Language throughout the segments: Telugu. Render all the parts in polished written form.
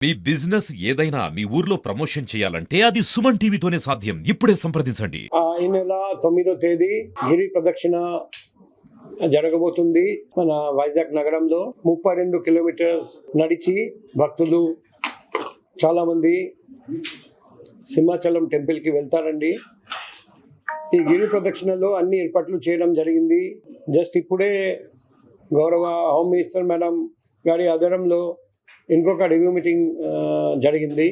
మీ బిజినెస్ ఏదైనా మీ ఊర్లో ప్రమోషన్ చేయాలంటే అది సుమన్ టీవీతోనే సాధ్యం. ఇప్పుడే సంప్రదించండి. ఈ నెల 9వ తేదీ గిరి ప్రదక్షిణ జరగబోతుంది. మన వైజాగ్ నగరంలో 32 కిలోమీటర్స్ నడిచి భక్తులు చాలా మంది సింహాచలం టెంపుల్కి వెళ్తారండి. ఈ గిరి ప్రదక్షిణలో అన్ని ఏర్పాట్లు చేయడం జరిగింది. జస్ట్ ఇప్పుడే గౌరవ హోమ్ మినిస్టర్ మేడం గారి ఆధ్వర్యంలో ఇంకొక రివ్యూ మీటింగ్ జరిగింది.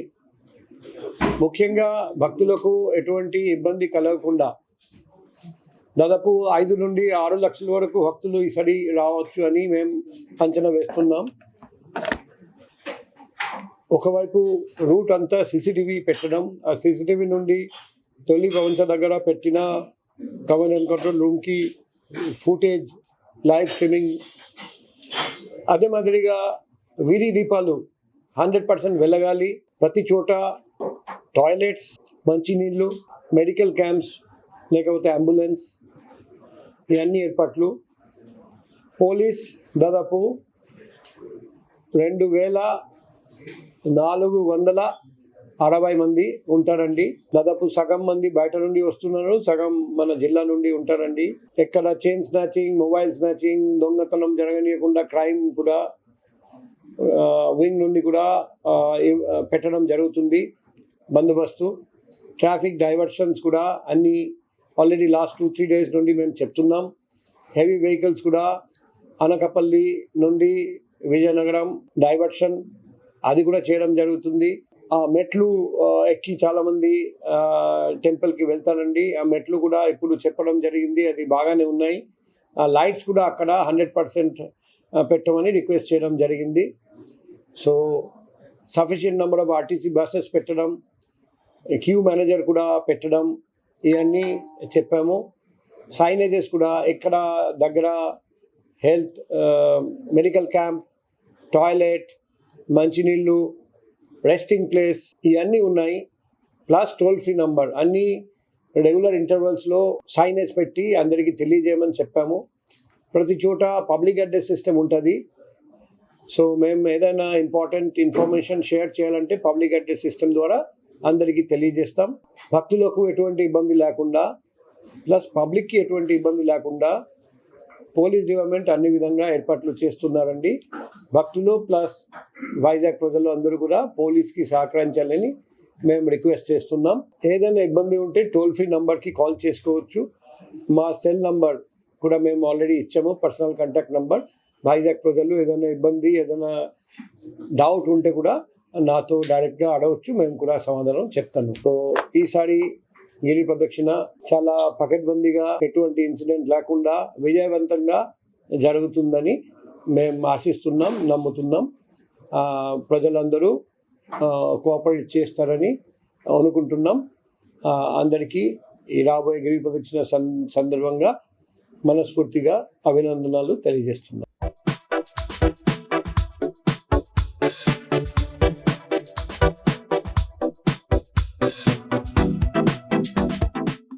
ముఖ్యంగా భక్తులకు ఎటువంటి ఇబ్బంది కలగకుండా దాదాపు 5 నుండి 6 లక్షల వరకు భక్తులు ఈసారి రావచ్చు అని మేము అంచనా వేస్తున్నాం. ఒకవైపు రూట్ అంతా సీసీటీవీ పెట్టడం, ఆ సీసీటీవీ నుండి తొలి భవంచ దగ్గర పెట్టిన కమాండ్ అండ్ కంట్రోల్ రూమ్కి ఫుటేజ్ లైవ్ స్ట్రీమింగ్, అదే మాదిరిగా వీధి దీపాలు 100% వెలగాలి. ప్రతి చోట టాయిలెట్స్, మంచినీళ్ళు, మెడికల్ క్యాంప్స్, లేకపోతే అంబులెన్స్, ఇవన్నీ ఏర్పాట్లు. పోలీస్ దాదాపు 2460 మంది ఉంటారండి. దాదాపు సగం మంది బయట నుండి వస్తున్నారు, సగం మన జిల్లా నుండి ఉంటారండి. ఎక్కడ చైన్ స్నాచింగ్, మొబైల్ స్నాచింగ్, దొంగతనం జరగనీయకుండా క్రైమ్ కూడా వింగ్ నుండి కూడా పెట్టడం జరుగుతుంది బందోబస్తు. ట్రాఫిక్ డైవర్షన్స్ కూడా అన్నీ ఆల్రెడీ లాస్ట్ 2-3 డేస్ నుండి మేము చెప్తున్నాం. హెవీ వెహికల్స్ కూడా అనకాపల్లి నుండి విజయనగరం డైవర్షన్ అది కూడా చేయడం జరుగుతుంది. ఆ మెట్లు ఎక్కి చాలామంది టెంపుల్కి వెళ్తారండి. ఆ మెట్లు కూడా ఇప్పుడు చెప్పడం జరిగింది, అది బాగానే ఉన్నాయి. ఆ లైట్స్ కూడా అక్కడ 100% పెట్టమని రిక్వెస్ట్ చేయడం జరిగింది. So sufficient number of RTC buses పెట్టడం, క్యూ మేనేజర్ కూడా పెట్టడం, ఇవన్నీ చెప్పాము. సైనేజెస్ కూడా ఎక్కడ దగ్గర హెల్త్, మెడికల్ క్యాంప్, టాయిలెట్, మంచినీళ్ళు, రెస్టింగ్ ప్లేస్ ఇవన్నీ ఉన్నాయి. ప్లస్ టోల్ ఫ్రీ నంబర్ అన్నీ రెగ్యులర్ ఇంటర్వల్స్లో సైనేజ్ పెట్టి అందరికీ తెలియజేయమని చెప్పాము. ప్రతి చోట పబ్లిక్ అడ్రస్ సిస్టమ్ ఉంటుంది. సో మేము ఏదైనా ఇంపార్టెంట్ ఇన్ఫర్మేషన్ షేర్ చేయాలంటే పబ్లిక్ అడ్రస్ సిస్టమ్ ద్వారా అందరికీ తెలియజేస్తాం. భక్తులకు ఎటువంటి ఇబ్బంది లేకుండా, ప్లస్ పబ్లిక్కి ఎటువంటి ఇబ్బంది లేకుండా పోలీస్ డిపార్ట్మెంట్ అన్ని విధంగా ఏర్పాట్లు చేస్తున్నారండి. భక్తులు ప్లస్ వైజాగ్ ప్రజలు అందరూ కూడా పోలీస్కి సహకరించాలని మేము రిక్వెస్ట్ చేస్తున్నాం. ఏదైనా ఇబ్బంది ఉంటే టోల్ ఫ్రీ నంబర్కి కాల్ చేసుకోవచ్చు. మా సెల్ నంబర్ కూడా మేము ఆల్రెడీ ఇచ్చాము, పర్సనల్ కాంటాక్ట్ నంబర్. వైజాగ్ ప్రజలు ఏదైనా ఇబ్బంది, ఏదైనా డౌట్ ఉంటే కూడా నాతో డైరెక్ట్గా అడగవచ్చు, మేము కూడా సమాధానం చెప్తాను. సో ఈసారి గిరి ప్రదక్షిణ చాలా పకడ్బందీగా, ఎటువంటి ఇన్సిడెంట్ లేకుండా విజయవంతంగా జరుగుతుందని మేము ఆశిస్తున్నాం, నమ్ముతున్నాం. ప్రజలందరూ కోఆపరేట్ చేస్తారని అనుకుంటున్నాం. అందరికీ ఈ రాబోయే గిరి ప్రదక్షిణ సందర్భంగా మనస్ఫూర్తిగా అభినందనలు తెలియజేస్తున్నాం.